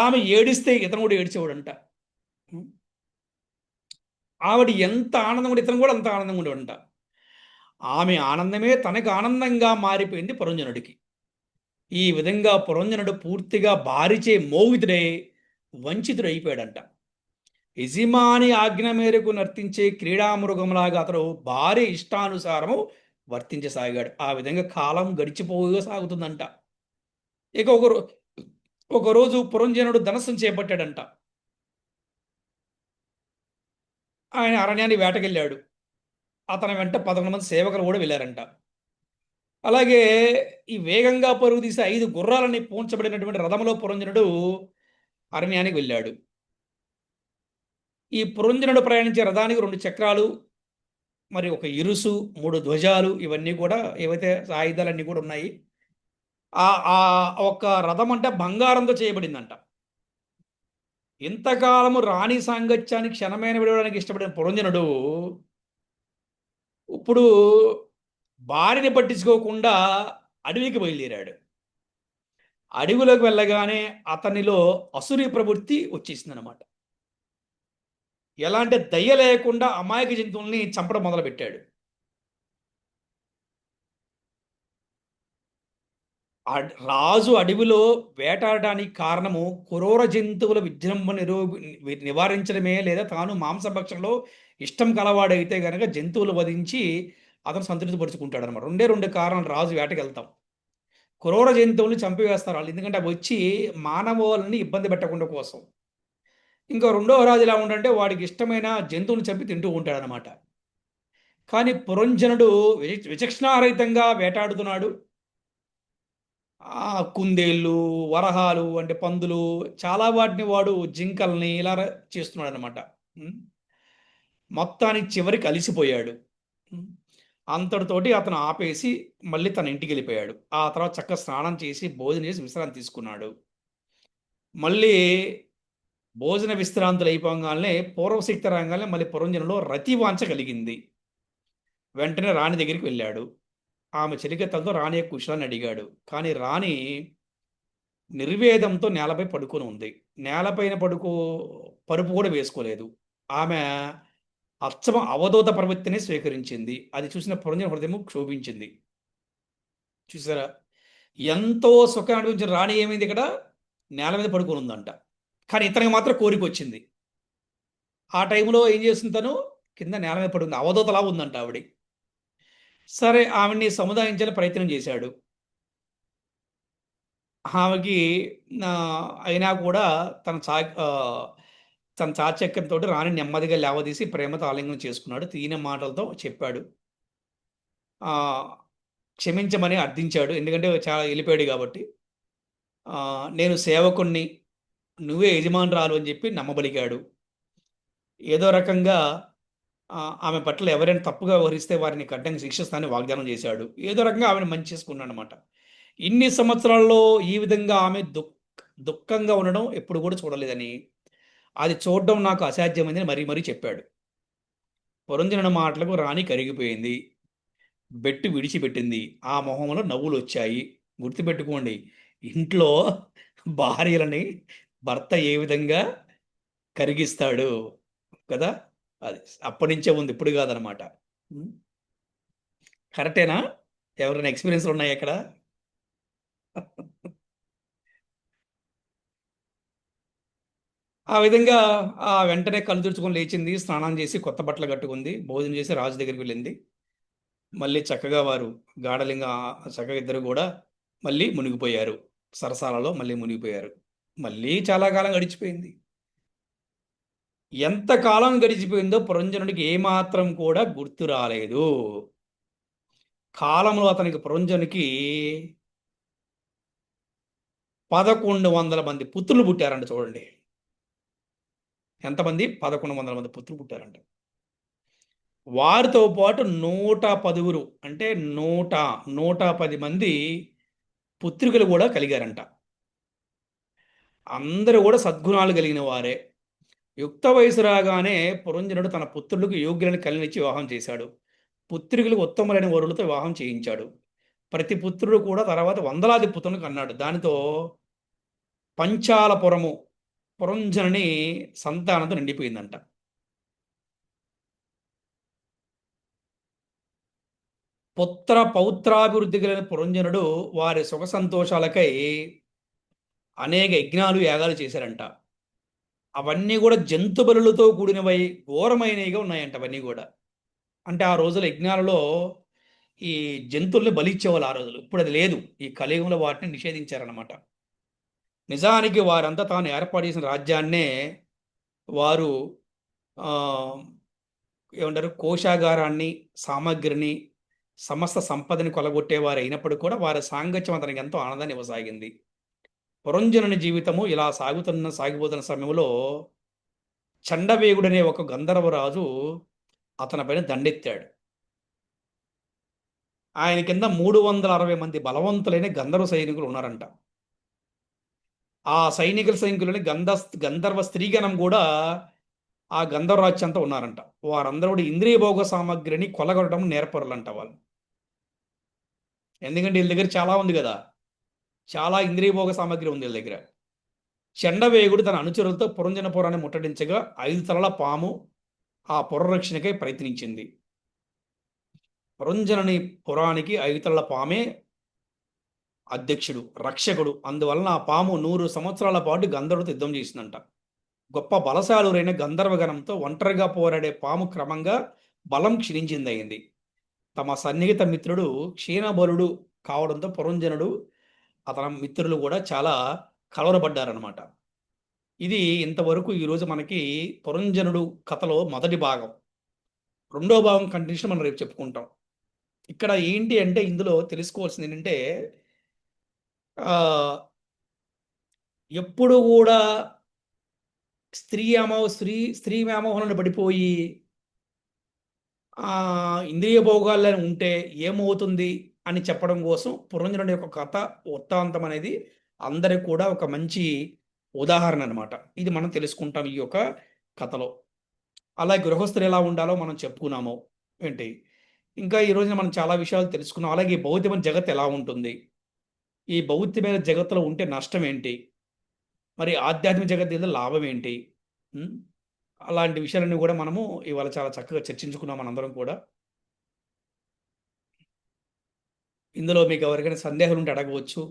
ఆమె ఏడిస్తే ఇతను కూడా ఏడ్చేవాడంట. ఆవిడ ఎంత ఆనందంగా ఉంటే ఇతను కూడా అంత ఆనందంగా ఉండేవాడంట. ఆమె ఆనందమే తనకు ఆనందంగా మారిపోయింది పురంజనుడికి. ఈ విధంగా పురంజనుడు పూర్తిగా భారిచే మోహితుడై వంచితుడు అయిపోయాడంట. యజమాని ఆజ్ఞ మేరకు నర్తించే క్రీడామృగంలాగా అతడు భార్య ఇష్టానుసారము వర్తించసాగాడు. ఆ విధంగా కాలం గడిచిపోగా సాగుతుందంట. ఇక ఒకరోజు పురంజనుడు ధనస్సును చేపట్టాడంట. ఆయన అరణ్యాన్ని వేటకెళ్ళాడు. అతని వెంట 11 మంది సేవకులు కూడా వెళ్ళారంట. అలాగే ఈ వేగంగా పరుగు తీసే 5 గుర్రాలని పూంచబడినటువంటి రథంలో పురంజనుడు అరణ్యానికి వెళ్ళాడు. ఈ పురంజనుడు ప్రయాణించే రథానికి 2 చక్రాలు, మరి ఒక ఇరుసు, 3 ధ్వజాలు, ఇవన్నీ కూడా ఏవైతే ఆయుధాలన్నీ కూడా ఉన్నాయి. ఆ ఆ ఒక రథం అంటే బంగారంతో చేయబడిందంట. ఇంతకాలము రాణి సాంగత్యానికి క్షణమైన విడవడానికి ఇష్టపడిన పురంజనుడు ఇప్పుడు భార్యని పట్టించుకోకుండా అడవికి బయలుదేరాడు. అడవిలోకి వెళ్ళగానే అతనిలో అసురీ ప్రవృత్తి వచ్చేసిందనమాట. ఎలాంటి దయ లేకుండా అమాయక జంతువుల్ని చంపడం మొదలుపెట్టాడు. రాజు అడవిలో వేటాడడానికి కారణము క్రూర జంతువుల విజృంభణ నివారించడమే, లేదా తాను మాంసభక్షణలో ఇష్టం కలవాడైతే గనక జంతువులు వధించి అతను సంతృప్తిపరుచుకుంటాడు అనమాట. 2 కారణాలు రాజు వేటకి వెళ్తాం. క్రూర జంతువుల్ని చంపివేస్తారు వాళ్ళు, ఎందుకంటే అవి వచ్చి మానవులని ఇబ్బంది పెట్టకుండా కోసం. ఇంకా రెండవ రాజు ఎలా ఉండంటే వాడికి ఇష్టమైన జంతువుని చంపి తింటూ ఉంటాడనమాట. కానీ పురంజనుడు విచక్షణారహితంగా వేటాడుతున్నాడు. కుందేళ్ళు, వరహాలు అంటే పందులు, చాలా వాటిని వాడు జింకల్ని ఇలా చేస్తున్నాడు అనమాట. మొత్తానికి చివరికి అలిసిపోయాడు. అంతటితోటి అతను ఆపేసి మళ్ళీ తన ఇంటికి వెళ్ళిపోయాడు. ఆ తర్వాత చక్కగా స్నానం చేసి భోజనం చేసి విశ్రాంతి తీసుకున్నాడు. మళ్ళీ భోజన విశ్రాంతులు అయిపోగానే పూర్వశక్తి రంగానే మళ్ళీ పురంజనులో రతివాంఛ కలిగింది. వెంటనే రాణి దగ్గరికి వెళ్ళాడు. ఆమె చెలికత్తలతో రాణి యొక్క కుశలాన్ని అడిగాడు. కానీ రాణి నిర్వేదంతో నేలపై పడుకొని ఉంది. నేలపైన పరుపు కూడా వేసుకోలేదు. ఆమె అచ్చమ అవధూత ప్రవృత్తిని స్వీకరించింది. అది చూసిన పురంజన హృదయం క్షోభించింది. చూసారా, ఎంతో సుఖం అనిపించిన రాణి ఏమైంది, ఇక్కడ నేల మీద పడుకొని ఉందంట. కానీ ఇతనికి మాత్రం కోరిక వచ్చింది. ఆ టైంలో ఏం చేస్తుంది, తను కింద నేల మీద పడుకుంది, అవధూతలా ఉందంట ఆవిడ. సరే, ఆవిడ్ని సముదాయించాలని ప్రయత్నం చేశాడు. ఆమెకి అయినా కూడా తన చాచక్యంతో రాణి నెమ్మదిగా లేవదీసి ప్రేమతో ఆలింగనం చేసుకున్నాడు. తీయని మాటలతో చెప్పాడు, క్షమించమని అర్థించాడు. ఎందుకంటే చాలా వెళ్ళిపోయాడు కాబట్టి. నేను సేవకుణ్ణి, నువ్వే యజమానురాలు అని చెప్పి నమ్మబలిగాడు. ఏదో రకంగా ఆమె పట్ల ఎవరైనా తప్పుగా వ్యవహరిస్తే వారిని కఠినంగా శిక్షిస్తానని వాగ్దానం చేశాడు. ఏదో రకంగా ఆమెను మంచి చేసుకున్నాడు అనమాట. ఇన్ని సంవత్సరాల్లో ఈ విధంగా ఆమె దుఃఖంగా ఉండడం ఎప్పుడు కూడా చూడలేదని, అది చూడడం నాకు అసాధ్యమైందని మరీ మరీ చెప్పాడు. పురంజనుడి మాటలకు రాణి కరిగిపోయింది, బెట్టు విడిచిపెట్టింది. ఆ మొహంలో నవ్వులు వచ్చాయి. గుర్తుపెట్టుకోండి, ఇంట్లో భార్యలని భర్త ఏ విధంగా కరిగిస్తాడు కదా, అది అప్పటి నుంచే ఉంది, ఇప్పుడు కాదనమాట. కరెక్టేనా? ఎవరైనా ఎక్స్పీరియన్స్లు ఉన్నాయి ఇక్కడ? ఆ విధంగా వెంటనే కళ్ళు తుడుచుకొని లేచింది, స్నానం చేసి కొత్త బట్టలు కట్టుకుంది, భోజనం చేసి రాజు దగ్గరికి వెళ్ళింది. మళ్ళీ చక్కగా వారు గాఢలింగ చక్కగా ఇద్దరు కూడా మళ్ళీ మునిగిపోయారు, సరసాలలో మళ్ళీ మునిగిపోయారు. మళ్ళీ చాలా కాలం గడిచిపోయింది. ఎంతకాలం గడిచిపోయిందో పురంజనుడికి ఏమాత్రం కూడా గుర్తు రాలేదు. కాలంలో అతనికి పురంజనునికి 1100 మంది పుత్రులు పుట్టారంట. చూడండి ఎంతమంది, 1100 మంది పుత్రులు పుట్టారంట. వారితో పాటు 110 అంటే 110 మంది పుత్రికలు కూడా కలిగారంట. అందరూ కూడా సద్గుణాలు కలిగిన వారే. యుక్త వయసు రాగానే పురంజనుడు తన పుత్రులకు యోగ్యులను కలినిచ్చి వివాహం చేశాడు. పుత్రికలకు ఉత్తములైన వరులతో వివాహం చేయించాడు. ప్రతి పుత్రుడు కూడా తర్వాత వందలాది పుత్రులను కన్నాడు. దానితో పంచాలపురము పురంజనుని సంతానంతో నిండిపోయిందంట. పుత్ర పౌత్రాభివృద్ధి కలిగిన పురంజనుడు వారి సుఖ సంతోషాలకై అనేక యజ్ఞాలు యాగాలు చేశారంట. అవన్నీ కూడా జంతు బలులతో కూడినవై ఘోరమైనవిగా ఉన్నాయంట అవన్నీ కూడా. అంటే ఆ రోజుల యజ్ఞాలలో ఈ జంతువుల్ని బలి ఇచ్చేవాళ్ళు ఆ రోజులు. ఇప్పుడు అది లేదు. ఈ కలియుగంలో వాటిని నిషేధించారనమాట. నిజానికి వారంతా తాను ఏర్పాటు చేసిన రాజ్యాన్నే వారు ఆ, ఏమంటారు కోశాగారాన్ని, సామగ్రిని, సమస్త సంపదని కొలగొట్టేవారు అయినప్పుడు కూడా వారి సాంగత్యం అతనికి ఎంతో ఆనందాన్ని ఇవ్వసాగింది. పురంజనుని జీవితము ఇలా సాగిపోతున్న సమయంలో చండవేగుడనే ఒక గంధర్వరాజు అతనిపైన దండెత్తాడు. ఆయన కింద 360 మంది బలవంతులైన గంధర్వ సైనికులు ఉన్నారంట. ఆ సైనికులని గంధర్వ స్త్రీగణం కూడా ఆ గంధర్వరాజ్యం అంతా ఉన్నారంట. వారందరూ కూడా ఇంద్రియ భోగ సామగ్రిని కొలగొట్టడం నేర్పరులంట వాళ్ళు. ఎందుకంటే వీళ్ళ దగ్గర చాలా ఉంది కదా, చాలా ఇంద్రియ భోగ సామగ్రి ఉంది వీళ్ళ దగ్గర. చండవేగుడు తన అనుచరులతో పురంజనపురాన్ని ముట్టడించగా 5 తలల పాము ఆ పురరక్షణకై ప్రయత్నించింది. పురంజనుని పురానికి 5 తలల పామే అధ్యక్షుడు, రక్షకుడు. అందువలన ఆ పాము 100 సంవత్సరాల పాటు గంధర్వుడితో యుద్ధం చేసిందంట. గొప్ప బలశాలురైన గంధర్వగణంతో ఒంటరిగా పోరాడే పాము క్రమంగా బలం క్షీణించిందయింది. తమ సన్నిహిత మిత్రుడు క్షీణబలుడు కావడంతో పురంజనుడు అతని మిత్రులు కూడా చాలా కలవరపడ్డారనమాట. ఇది ఇంతవరకు ఈరోజు మనకి పురంజనుడు కథలో మొదటి భాగం. రెండో భాగం కంటిన్యూషన్ మనం రేపు చెప్పుకుంటాం. ఇక్కడ ఏంటి అంటే ఇందులో తెలుసుకోవాల్సింది ఏంటంటే ఎప్పుడు కూడా స్త్రీ వ్యామోహంలో పడిపోయి ఇంద్రియ భోగాలను ఉంటే ఏమవుతుంది అని చెప్పడం కోసం పురంజనుడి యొక్క కథ వృత్తాంతం అనేది అందరికి కూడా ఒక మంచి ఉదాహరణ అనమాట. ఇది మనం తెలుసుకుంటాం ఈ యొక్క కథలో. అలా గృహస్థులు ఎలా ఉండాలో మనం చెప్పుకున్నాము ఏంటి. ఇంకా ఈ రోజున మనం చాలా విషయాలు తెలుసుకున్నాం. అలాగే భౌతికమైన జగత్ ఎలా ఉంటుంది, ఈ భౌతికమైన జగత్తులో ఉంటే నష్టం ఏంటి, మరి ఆధ్యాత్మిక జగత్తు లాభం ఏంటి, అలాంటి విషయాలన్నీ కూడా మనము ఇవాళ చాలా చక్కగా చర్చించుకున్నాం మనందరం కూడా. ఇందులో మీకు ఎవరికైనా సందేహాలు ఉంటే అడగవచ్చు.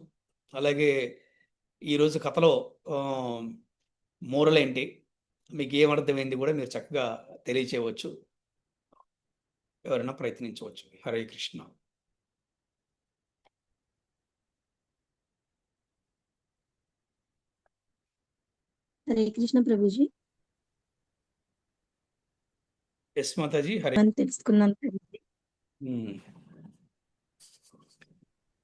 అలాగే ఈరోజు కథలో మూరలేంటి, మీకు ఏమర్థమైంది కూడా మీరు చక్కగా తెలియచేయవచ్చు. ఎవరైనా ప్రయత్నించవచ్చు. హరే కృష్ణ. హరే కృష్ణ ప్రభుజీ. ఎస్ మాతాజీ. హరే తెలుసుకున్నాను ప్రభుజీ.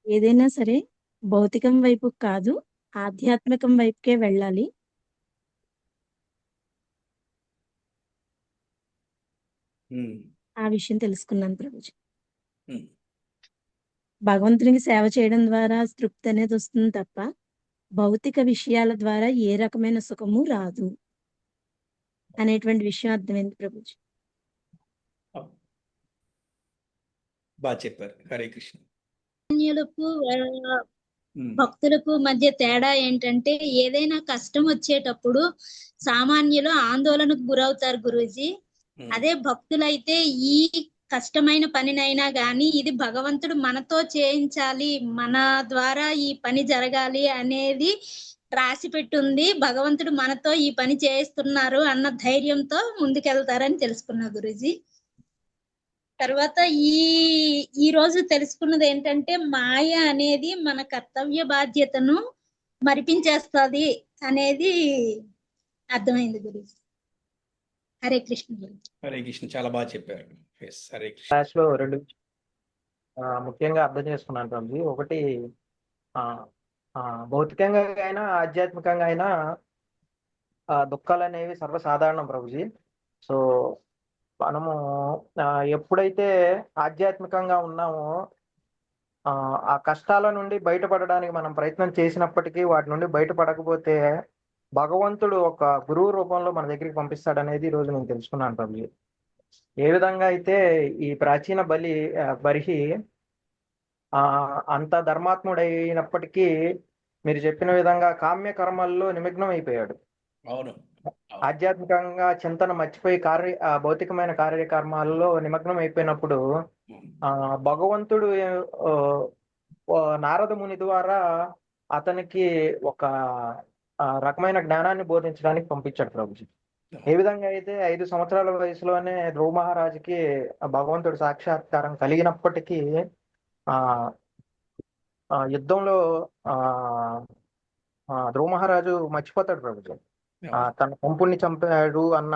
ఏదైనా సరే భౌతికం వైపు కాదు, ఆధ్యాత్మికం వైపుకే వెళ్ళాలి. ఆ విషయం తెలుసుకున్నాను ప్రభుజీ. భగవంతునికి సేవ చేయడం ద్వారా తృప్తి అనేది వస్తుంది తప్ప భౌతిక విషయాల ద్వారా ఏ రకమైన సుఖము రాదు అనేటువంటి విషయం అర్థమైంది ప్రభుజీ. బాగా చెప్పారు. హరే కృష్ణ. భక్తులకు మధ్య తేడా ఏంటంటే ఏదైనా కష్టం వచ్చేటప్పుడు సామాన్యులు ఆందోళనకు గురవుతారు గురూజీ. అదే భక్తులైతే ఈ కష్టమైన పనినైనా గాని ఇది భగవంతుడు మనతో చేయించాలి, మన ద్వారా ఈ పని జరగాలి అనేది రాసి పెట్టుంది, భగవంతుడు మనతో ఈ పని చేయిస్తున్నారు అన్న ధైర్యంతో ముందుకెళ్తారని తెలుసుకున్నా గురూజీ. తర్వాత ఈ రోజు తెలుసుకున్నది ఏంటంటే మాయ అనేది మన కర్తవ్య బాధ్యతను మరిపించేస్తుంది అనేది అర్థమైంది గురించి. హరే కృష్ణ. హరే కృష్ణ. చాలా బాగా చెప్పారు. హరే కృష్ణ. క్లాస్ లో రెండు ముఖ్యంగా అర్థం చేసుకున్నాను ప్రభుజీ. ఒకటి భౌతికంగా అయినా ఆధ్యాత్మికంగా అయినా దుఃఖాలు అనేవి సర్వసాధారణం ప్రభుజీ. సో మనము ఎప్పుడైతే ఆధ్యాత్మికంగా ఉన్నామో ఆ కష్టాల నుండి బయటపడడానికి మనం ప్రయత్నం చేసినప్పటికీ వాటి నుండి బయటపడకపోతే భగవంతుడు ఒక గురువు రూపంలో మన దగ్గరికి పంపిస్తాడనేది ఈ రోజు నేను తెలుసుకున్నాను ప్రభుజీ. ఏ విధంగా అయితే ఈ ప్రాచీన బరిహి అంత ధర్మాత్ముడైనప్పటికీ మీరు చెప్పిన విధంగా కామ్య కర్మల్లో నిమగ్నం అయిపోయాడు. అవును. ఆధ్యాత్మికంగా చింతన మర్చిపోయి భౌతికమైన కార్యకర్మాల్లో నిమగ్నం అయిపోయినప్పుడు భగవంతుడు నారద ముని ద్వారా అతనికి ఒక రకమైన జ్ఞానాన్ని బోధించడానికి పంపించాడు ప్రభుజీ. ఏ విధంగా అయితే 5 సంవత్సరాల వయసులోనే ధ్రువ మహారాజుకి భగవంతుడు సాక్షాత్కారం కలిగినప్పటికీ ఆ యుద్ధంలో ఆ ధ్రువ మహారాజు మర్చిపోతాడు ప్రభుజీ. తన పంపుని చంపాడు అన్న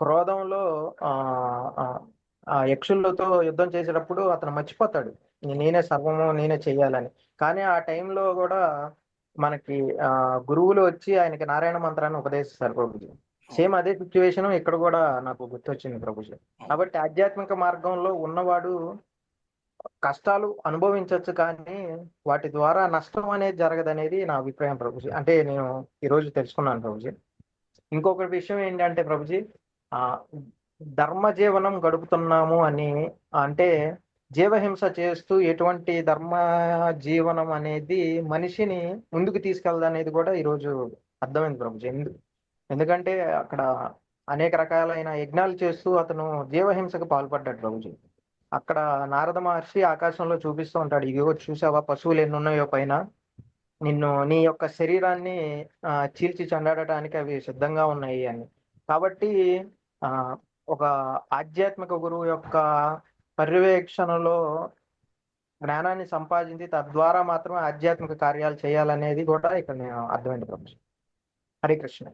క్రోధంలో ఆ యక్షులతో యుద్ధం చేసేటప్పుడు అతను మర్చిపోతాడు, నేనే సర్వము నేనే చెయ్యాలని. కానీ ఆ టైంలో కూడా మనకి గురువులు వచ్చి ఆయనకి నారాయణ మంత్రాన్ని ఉపదేశిస్తారు ప్రభుజీ. సేమ్ అదే సిచ్యువేషన్ ఇక్కడ కూడా నాకు గుర్తొచ్చింది ప్రభుజీ. కాబట్టి ఆధ్యాత్మిక మార్గంలో ఉన్నవాడు కష్టాలు అనుభవించవచ్చు, కానీ వాటి ద్వారా నష్టం అనేది జరగదనేది నా అభిప్రాయం ప్రభుజీ. అంటే నేను ఈరోజు తెలుసుకున్నాను ప్రభుజీ. ఇంకొక విషయం ఏంటంటే ప్రభుజీ, ధర్మ జీవనం గడుపుతున్నాము అని అంటే జీవహింస చేస్తూ ఎటువంటి ధర్మ జీవనం అనేది మనిషిని ముందుకు తీసుకెళ్దనేది కూడా ఈరోజు అర్థమైంది ప్రభుజీ. ఎందుకంటే అక్కడ అనేక రకాలైన యజ్ఞాలు చేస్తూ అతను జీవహింసకు పాల్పడ్డాడు ప్రభుజీ. అక్కడ నారద మహర్షి ఆకాశంలో చూపిస్తూ ఉంటాడు, ఇదిగో చూసావా పశువులు ఎన్ని ఉన్నాయో పైన, నీ యొక్క శరీరాన్ని చీల్చి చెండాడటానికి అవి సిద్ధంగా ఉన్నాయి అని. కాబట్టి ఒక ఆధ్యాత్మిక గురువు యొక్క పర్యవేక్షణలో జ్ఞానాన్ని సంపాదించి తద్వారా మాత్రమే ఆధ్యాత్మిక కార్యాలు చేయాలనేది కూడా ఇక్కడ నేను అర్థమైంది ప్రభుజీ. హరే కృష్ణ.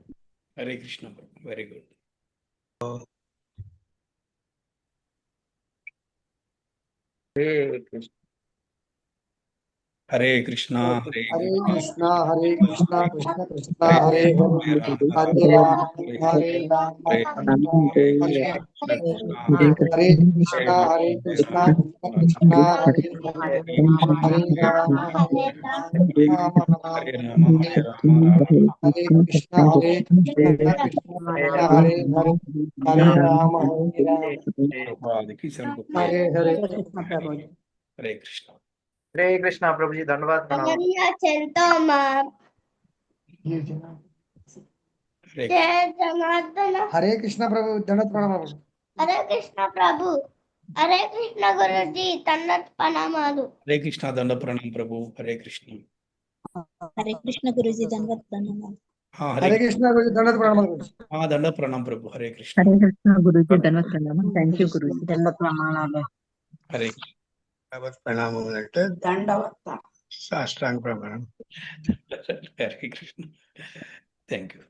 హరే కృష్ణ. Very good. హరే కృష్ణ. హరే కృష్ణ హరే కృష్ణ కృష్ణ కృష్ణ హరే హరే రామ హరే రామ హరే కృష్ణ హరే కృష్ణ కృష్ణ హరే హరే రామ హరే రామ హరే కృష్ణ హరే కృష్ణ హరే హరే రామ హరే హరే హరే కృష్ణ. హరే కృష్ణ ప్రభుజీ. ధన్యవాద హరే కృష్ణ ప్రభు. దండవత్ ప్రణామాలు. హరే కృష్ణ ప్రభు. హరే కృష్ణ గురుజీ. దండవత్ ప్రణామాలు. హరే కృష్ణ. దండ ప్రణామం ప్రభు. హరే కృష్ణ. హరే కృష్ణ గురుజీ. దండవత్ ప్రణామాలు. హరే కృష్ణ గురుజీ. దండవత్ ప్రణామాలు. దండ ప్రణామం ప్రభు. హరే కృష్ణ. హరే కృష్ణ గురుజీ. దండవత్ ప్రణామం. Thank you Guruji. దండవత్ ప్రణామాలు. హరే ప్రణామం అంటే సాష్టాంగ ప్రమాణం. హరే కృష్ణ. Thank you.